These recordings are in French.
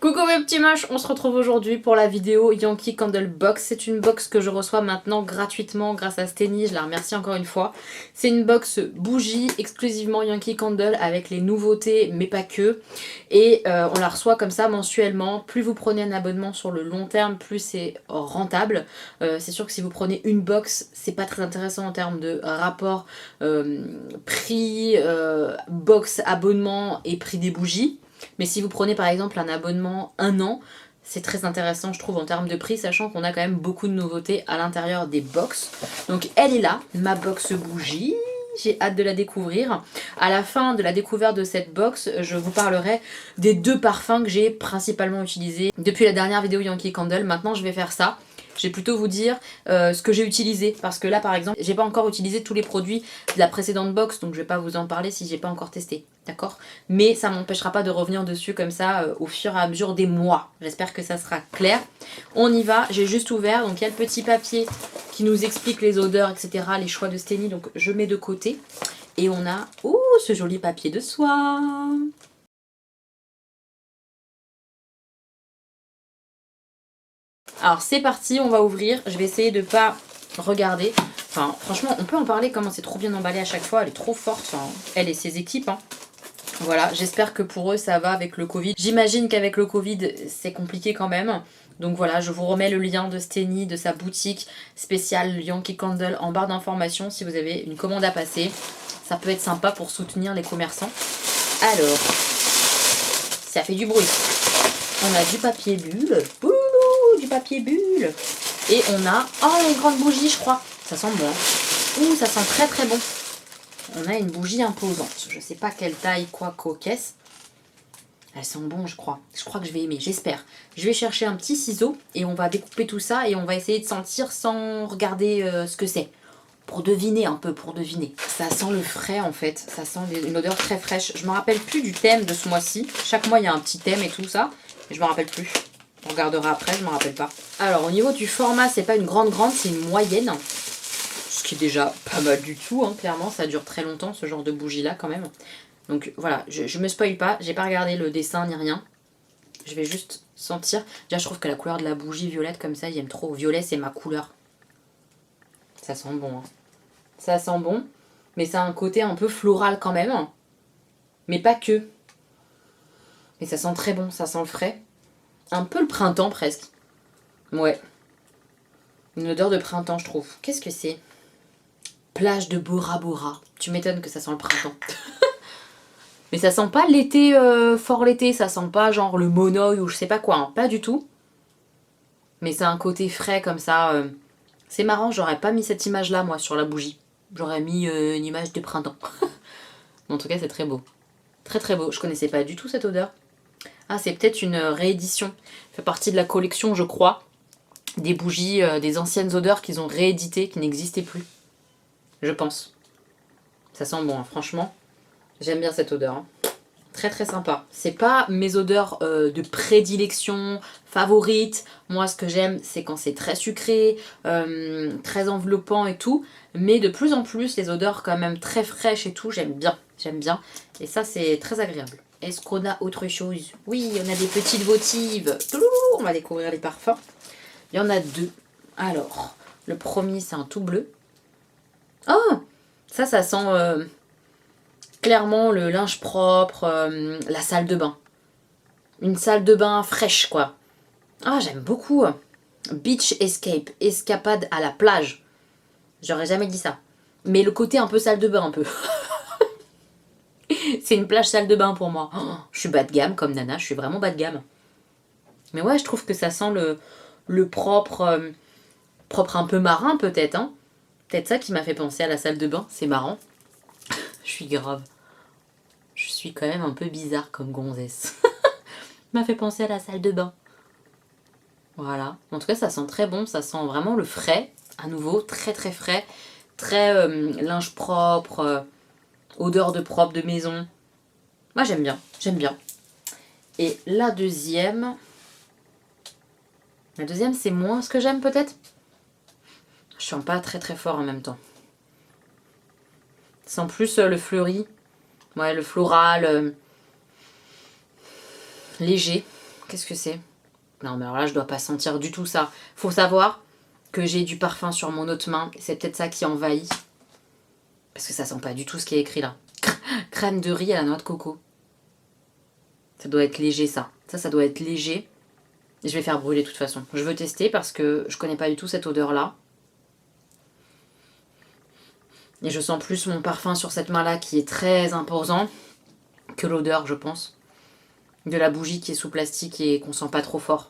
Coucou mes petits moches, on se retrouve aujourd'hui pour la vidéo Yankee Candle Box. C'est une box que je reçois maintenant gratuitement grâce à Steny, je la remercie encore une fois. C'est une box bougie exclusivement Yankee Candle avec les nouveautés mais pas que. Et on la reçoit comme ça mensuellement. Plus vous prenez un abonnement sur le long terme, plus c'est rentable. C'est sûr que si vous prenez une box, c'est pas très intéressant en termes de rapport prix, box, abonnement et prix des bougies. Mais si vous prenez par exemple un abonnement 1 an, c'est très intéressant je trouve en termes de prix, sachant qu'on a quand même beaucoup de nouveautés à l'intérieur des box. Donc elle est là, ma box bougie. J'ai hâte de la découvrir. À la fin de la découverte de cette box, je vous parlerai des 2 parfums que j'ai principalement utilisés depuis la dernière vidéo Yankee Candle. Maintenant je vais faire ça. Je vais plutôt vous dire ce que j'ai utilisé, parce que là par exemple j'ai pas encore utilisé tous les produits de la précédente box, donc je vais pas vous en parler si j'ai pas encore testé, d'accord? Mais ça m'empêchera pas de revenir dessus comme ça au fur et à mesure des mois. J'espère que ça sera clair. On y va, j'ai juste ouvert, donc il y a le petit papier qui nous explique les odeurs, etc., les choix de Steny, donc je mets de côté. Et on a, ce joli papier de soie. Alors c'est parti, on va ouvrir. Je vais essayer de pas regarder. Enfin, franchement, on peut en parler comment c'est trop bien emballé à chaque fois. Elle est trop forte, enfin, elle et ses équipes. Hein. Voilà, j'espère que pour eux ça va avec le Covid. J'imagine qu'avec le Covid c'est compliqué quand même. Donc voilà, je vous remets le lien de Steny, de sa boutique spéciale Yankee Candle en barre d'informations si vous avez une commande à passer. Ça peut être sympa pour soutenir les commerçants. Alors, ça fait du bruit. On a du papier bulle. Du papier bulle. Et on a une grande bougie je crois. Ça sent bon. Ça sent très très bon. On a une bougie imposante. Je sais pas quelle taille, quoi, qu'est-ce. Elle sent bon je crois. Je crois que je vais aimer, j'espère. Je vais chercher un petit ciseau et on va découper tout ça et on va essayer de sentir sans regarder ce que c'est. Pour deviner un peu, pour deviner. Ça sent le frais en fait. Ça sent une odeur très fraîche. Je me rappelle plus du thème de ce mois-ci. Chaque mois il y a un petit thème et tout ça. Mais je me rappelle plus. On regardera après, je me rappelle pas. Alors au niveau du format, c'est pas une grande, c'est une moyenne. Ce qui est déjà pas mal du tout, hein, clairement. Ça dure très longtemps ce genre de bougie là quand même. Donc voilà, je me spoil pas. J'ai pas regardé le dessin ni rien. Je vais juste sentir. Déjà je trouve que la couleur de la bougie violette comme ça, j'aime trop. Violet c'est ma couleur. Ça sent bon. Hein. Ça sent bon. Mais ça a un côté un peu floral quand même. Mais pas que. Mais ça sent très bon, ça sent le frais. Un peu le printemps presque. Ouais. Une odeur de printemps je trouve. Qu'est-ce que c'est? Plage de Bora Bora. Tu m'étonnes que ça sent le printemps. Mais ça sent pas l'été, fort l'été. Ça sent pas genre le monoï ou je sais pas quoi. Hein. Pas du tout. Mais c'est un côté frais comme ça. C'est marrant, j'aurais pas mis cette image là moi sur la bougie. J'aurais mis une image de printemps. En tout cas c'est très beau. Très très beau. Je connaissais pas du tout cette odeur. Ah c'est peut-être une réédition. Ça fait partie de la collection je crois. Des bougies, des anciennes odeurs qu'ils ont rééditées, qui n'existaient plus. Je pense. Ça sent bon, hein, franchement. J'aime bien cette odeur. Hein. Très très sympa. C'est pas mes odeurs de prédilection, favorites. Moi ce que j'aime c'est quand c'est très sucré, très enveloppant et tout. Mais de plus en plus les odeurs quand même très fraîches et tout, j'aime bien. J'aime bien. Et ça c'est très agréable. Est-ce qu'on a autre chose? Oui, on a des petites votives. On va découvrir les parfums. Il y en a 2. Alors, le premier c'est un tout bleu. Oh, ça sent clairement le linge propre, la salle de bain. Une salle de bain fraîche, quoi. Ah, j'aime beaucoup. Beach Escape, escapade à la plage. J'aurais jamais dit ça. Mais le côté un peu salle de bain, un peu. C'est une plage salle de bain pour moi. Oh, je suis bas de gamme comme Nana, je suis vraiment bas de gamme. Mais ouais, je trouve que ça sent le propre, propre un peu marin peut-être, hein. Peut-être ça qui m'a fait penser à la salle de bain, c'est marrant. Je suis grave. Je suis quand même un peu bizarre comme gonzesse. M'a fait penser à la salle de bain. Voilà. En tout cas, ça sent très bon. Ça sent vraiment le frais. À nouveau, très très frais. Très linge propre. Odeur de propre de maison. Moi, j'aime bien. J'aime bien. Et la deuxième... La deuxième, c'est moins ce que j'aime peut-être. Je sens pas très très fort en même temps. Ça sent plus le fleuri. Ouais, le floral. Léger. Qu'est-ce que c'est? Non, mais alors là, je dois pas sentir du tout ça. Faut savoir que j'ai du parfum sur mon autre main. C'est peut-être ça qui envahit. Parce que ça sent pas du tout ce qui est écrit là. Crème de riz à la noix de coco. Ça doit être léger, ça. Ça doit être léger. Et je vais faire brûler de toute façon. Je veux tester parce que je connais pas du tout cette odeur-là. Et je sens plus mon parfum sur cette main-là qui est très imposant que l'odeur, je pense. De la bougie qui est sous plastique et qu'on sent pas trop fort.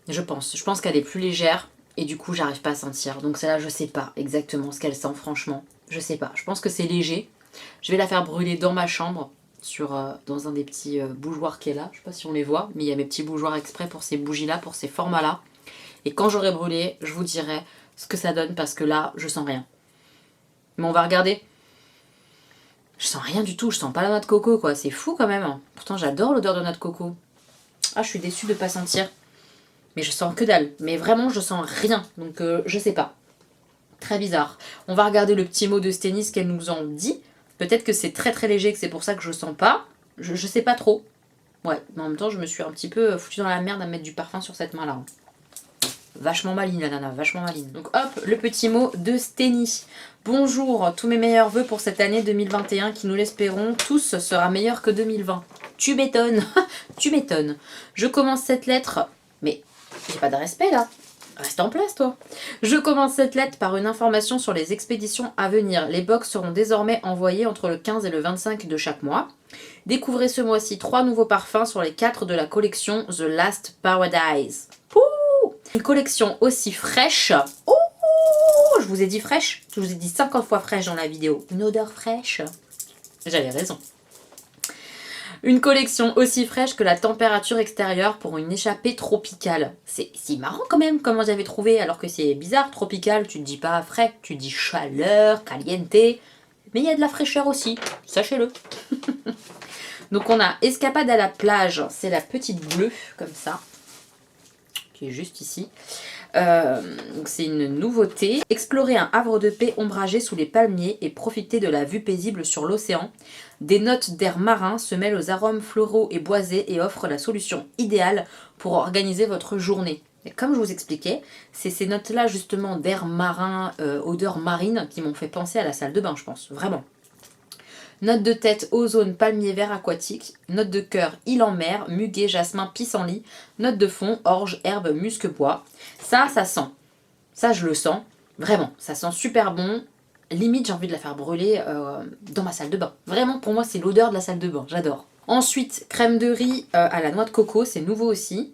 Je pense qu'elle est plus légère et du coup j'arrive pas à sentir. Donc celle-là je sais pas exactement ce qu'elle sent franchement. Je sais pas, je pense que c'est léger. Je vais la faire brûler dans ma chambre, dans un des petits bougeoirs qui est là. Je sais pas si on les voit, mais il y a mes petits bougeoirs exprès pour ces bougies-là, pour ces formats-là. Et quand j'aurai brûlé, je vous dirai ce que ça donne parce que là je sens rien. Mais on va regarder. Je sens rien du tout, je sens pas la noix de coco quoi, c'est fou quand même. Pourtant j'adore l'odeur de noix de coco. Ah je suis déçue de pas sentir. Mais je sens que dalle. Mais vraiment, je sens rien. Donc, je sais pas. Très bizarre. On va regarder le petit mot de Stennis ce qu'elle nous en dit. Peut-être que c'est très très léger, que c'est pour ça que je sens pas. Je sais pas trop. Ouais, mais en même temps, je me suis un petit peu foutue dans la merde à mettre du parfum sur cette main-là. Vachement maligne, la nana, vachement maligne. Donc hop, le petit mot de Stennis. Bonjour, tous mes meilleurs vœux pour cette année 2021 qui, nous l'espérons, tous sera meilleur que 2020. Tu m'étonnes. Tu m'étonnes. Je commence cette lettre... Mais... j'ai pas de respect là. Reste en place toi. Je commence cette lettre par une information sur les expéditions à venir. Les box seront désormais envoyées entre le 15 et le 25 de chaque mois. Découvrez ce mois-ci 3 nouveaux parfums sur les 4 de la collection The Last Paradise. Pouh, une collection aussi fraîche. Ouh, je vous ai dit fraîche. Je vous ai dit 50 fois fraîche dans la vidéo. Une odeur fraîche. J'avais raison. Une collection aussi fraîche que la température extérieure pour une échappée tropicale. C'est marrant quand même comment j'avais trouvé, alors que c'est bizarre, tropical, tu ne dis pas frais, tu dis chaleur, caliente, mais il y a de la fraîcheur aussi, sachez-le. Donc on a Escapade à la plage, c'est la petite bleue, comme ça, qui est juste ici. C'est une nouveauté. Explorer un havre de paix ombragé sous les palmiers et profiter de la vue paisible sur l'océan. Des notes d'air marin se mêlent aux arômes floraux et boisés et offrent la solution idéale pour organiser votre journée. Et comme je vous expliquais, c'est ces notes-là justement d'air marin, odeur marine qui m'ont fait penser à la salle de bain, je pense, vraiment. Note de tête, ozone, palmier vert aquatique. Note de cœur, île en mer, muguet, jasmin, pissenlit. Note de fond, orge, herbe, musc, bois. Ça sent. Ça, je le sens. Vraiment, ça sent super bon. Limite, j'ai envie de la faire brûler dans ma salle de bain. Vraiment, pour moi, c'est l'odeur de la salle de bain. J'adore. Ensuite, crème de riz à la noix de coco. C'est nouveau aussi.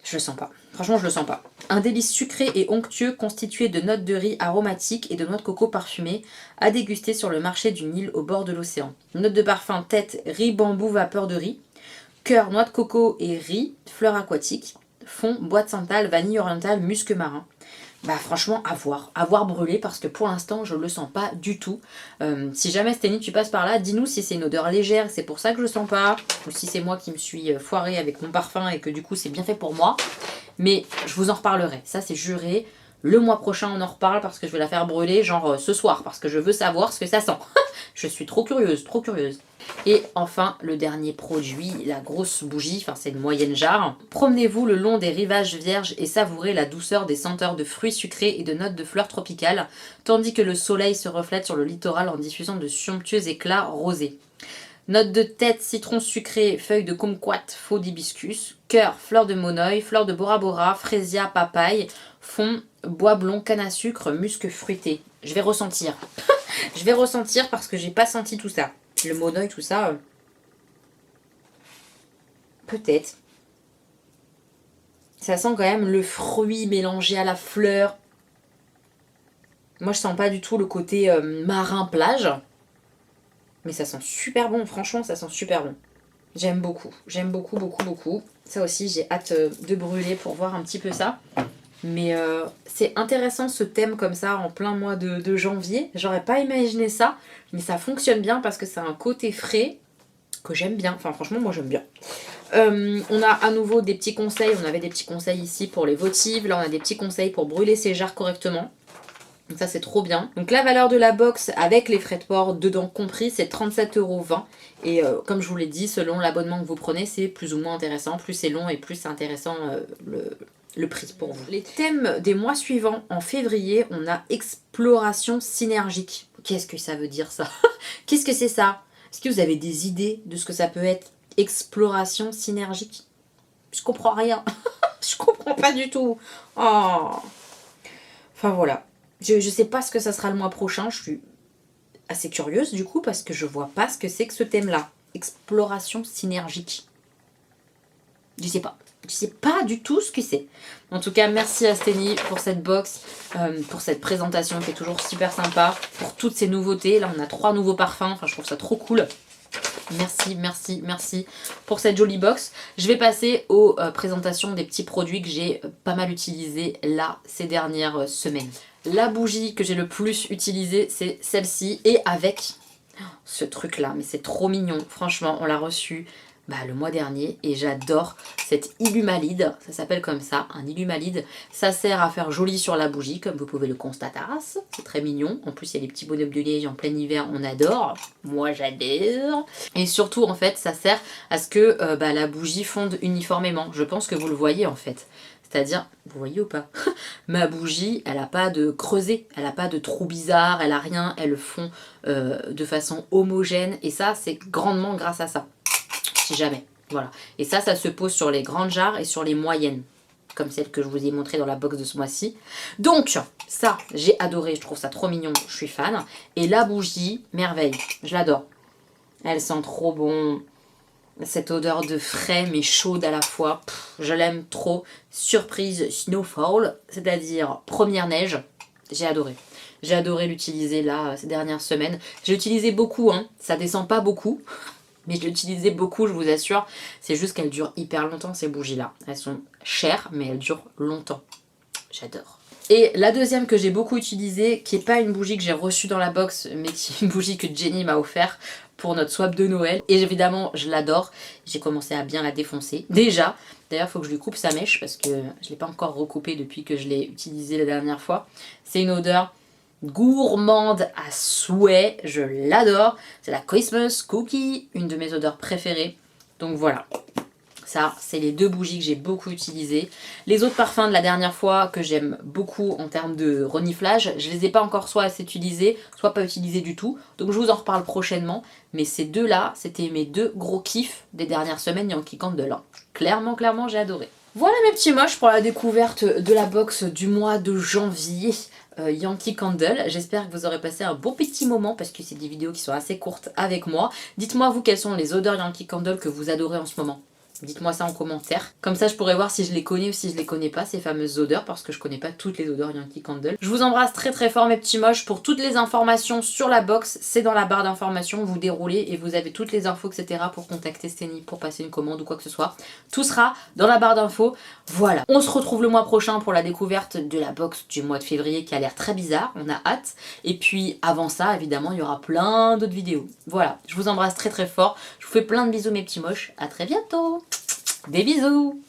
Je le sens pas. Franchement, je le sens pas. Un délice sucré et onctueux constitué de notes de riz aromatiques et de noix de coco parfumées à déguster sur le marché d'une île au bord de l'océan. Note de parfum tête, riz, bambou, vapeur de riz. Cœur, noix de coco et riz, fleurs aquatiques. Fond, bois de santal, vanille orientale, musc marin. Bah franchement, à voir brûler parce que pour l'instant, je le sens pas du tout. Si jamais Stenny, tu passes par là, dis-nous si c'est une odeur légère, c'est pour ça que je le sens pas. Ou si c'est moi qui me suis foirée avec mon parfum et que du coup, c'est bien fait pour moi. Mais je vous en reparlerai, ça c'est juré. Le mois prochain, on en reparle parce que je vais la faire brûler, genre ce soir, parce que je veux savoir ce que ça sent. Je suis trop curieuse, trop curieuse. Et enfin, le dernier produit, la grosse bougie, enfin c'est une moyenne jarre. Promenez-vous le long des rivages vierges et savourez la douceur des senteurs de fruits sucrés et de notes de fleurs tropicales, tandis que le soleil se reflète sur le littoral en diffusant de somptueux éclats rosés. Notes de tête, citron sucré, feuilles de kumquat, faux d'hibiscus, cœur, fleur de monoï, fleur de bora bora, frésia, papaye, fond, bois blond, canne à sucre, musc fruité. Je vais ressentir. Je vais ressentir parce que j'ai pas senti tout ça. Le monoï, tout ça. Peut-être. Ça sent quand même le fruit mélangé à la fleur. Moi, je sens pas du tout le côté marin plage. Mais ça sent super bon, franchement, ça sent super bon. J'aime beaucoup, beaucoup, beaucoup. Ça aussi, j'ai hâte de brûler pour voir un petit peu ça. Mais c'est intéressant ce thème comme ça en plein mois de janvier. J'aurais pas imaginé ça, mais ça fonctionne bien parce que c'est un côté frais que j'aime bien. Enfin franchement moi j'aime bien. On a à nouveau des petits conseils. On avait des petits conseils ici pour les votives. Là on a des petits conseils pour brûler ses jarres correctement. Donc ça c'est trop bien. Donc la valeur de la box avec les frais de port dedans compris, c'est 37,20 €. Et comme je vous l'ai dit, selon l'abonnement que vous prenez, c'est plus ou moins intéressant. Plus c'est long et plus c'est intéressant le prix pour vous. Les thèmes des mois suivants, en février, on a exploration synergique. Qu'est-ce que ça veut dire ça? Qu'est-ce que c'est ça? Est-ce que vous avez des idées de ce que ça peut être? Exploration synergique? Je comprends rien. Je comprends pas du tout. Oh. Enfin voilà. Je sais pas ce que ça sera le mois prochain. Je suis assez curieuse du coup parce que je vois pas ce que c'est que ce thème-là. Exploration synergique. Je sais pas. Je sais pas du tout ce que c'est. En tout cas, merci à Steny pour cette box, pour cette présentation qui est toujours super sympa, pour toutes ces nouveautés. Là, on a 3 nouveaux parfums. Enfin, je trouve ça trop cool. Merci, merci, merci pour cette jolie box. Je vais passer aux présentations des petits produits que j'ai pas mal utilisés là ces dernières semaines. La bougie que j'ai le plus utilisée, c'est celle-ci. Et avec ce truc-là, mais c'est trop mignon. Franchement, on l'a reçu le mois dernier et j'adore cette Illumalide. Ça s'appelle comme ça, un Illumalide. Ça sert à faire joli sur la bougie, comme vous pouvez le constater. C'est très mignon. En plus, il y a les petits bonhommes de neige en plein hiver, on adore. Moi, j'adore. Et surtout, en fait, ça sert à ce que la bougie fonde uniformément. Je pense que vous le voyez, en fait. C'est-à-dire, vous voyez ou pas? Ma bougie, elle n'a pas de creuset, elle n'a pas de trou bizarre, elle n'a rien, elle fond de façon homogène. Et ça, c'est grandement grâce à ça. Si jamais. Voilà. Et ça se pose sur les grandes jarres et sur les moyennes. Comme celle que je vous ai montrée dans la box de ce mois-ci. Donc, ça, j'ai adoré. Je trouve ça trop mignon. Je suis fan. Et la bougie, merveille. Je l'adore. Elle sent trop bon. Cette odeur de frais mais chaude à la fois. Je l'aime trop. Surprise snowfall. C'est-à-dire première neige. J'ai adoré. J'ai adoré l'utiliser là ces dernières semaines. J'ai utilisé beaucoup. Ça descend pas beaucoup. Mais je l'utilisais beaucoup, je vous assure. C'est juste qu'elles durent hyper longtemps, ces bougies-là. Elles sont chères, mais elles durent longtemps. J'adore. Et la deuxième que j'ai beaucoup utilisée, qui n'est pas une bougie que j'ai reçue dans la box, mais qui est une bougie que Jenny m'a offert pour notre swap de Noël. Et évidemment, je l'adore. J'ai commencé à bien la défoncer. Déjà, d'ailleurs, il faut que je lui coupe sa mèche, parce que je ne l'ai pas encore recoupée depuis que je l'ai utilisée la dernière fois. C'est une odeur gourmande à souhait, je l'adore. C'est la Christmas Cookie, une de mes odeurs préférées. Donc voilà, ça c'est les 2 bougies que j'ai beaucoup utilisées. Les autres parfums de la dernière fois que j'aime beaucoup en termes de reniflage, je les ai pas encore soit assez utilisés, soit pas utilisés du tout. Donc je vous en reparle prochainement. Mais ces 2 là, c'était mes 2 gros kiffs des dernières semaines Yankee Candle. Clairement, j'ai adoré. Voilà mes petits moches pour la découverte de la box du mois de janvier. Yankee Candle. J'espère que vous aurez passé un bon petit moment parce que c'est des vidéos qui sont assez courtes avec moi. Dites-moi vous quelles sont les odeurs Yankee Candle que vous adorez en ce moment. Dites-moi ça en commentaire. Comme ça je pourrais voir si je les connais ou si je les connais pas, ces fameuses odeurs, parce que je connais pas toutes les odeurs Yankee Candle. Je vous embrasse très très fort mes petits moches. Pour toutes les informations sur la box, c'est dans la barre d'informations. Vous déroulez et vous avez toutes les infos etc. pour contacter Steny, pour passer une commande ou quoi que ce soit. Tout sera dans la barre d'infos. Voilà. On se retrouve le mois prochain pour la découverte de la box du mois de février qui a l'air très bizarre. On a hâte. Et puis avant ça, évidemment, il y aura plein d'autres vidéos. Voilà. Je vous embrasse très très fort. Je vous fais plein de bisous mes petits moches. À très bientôt. Des bisous!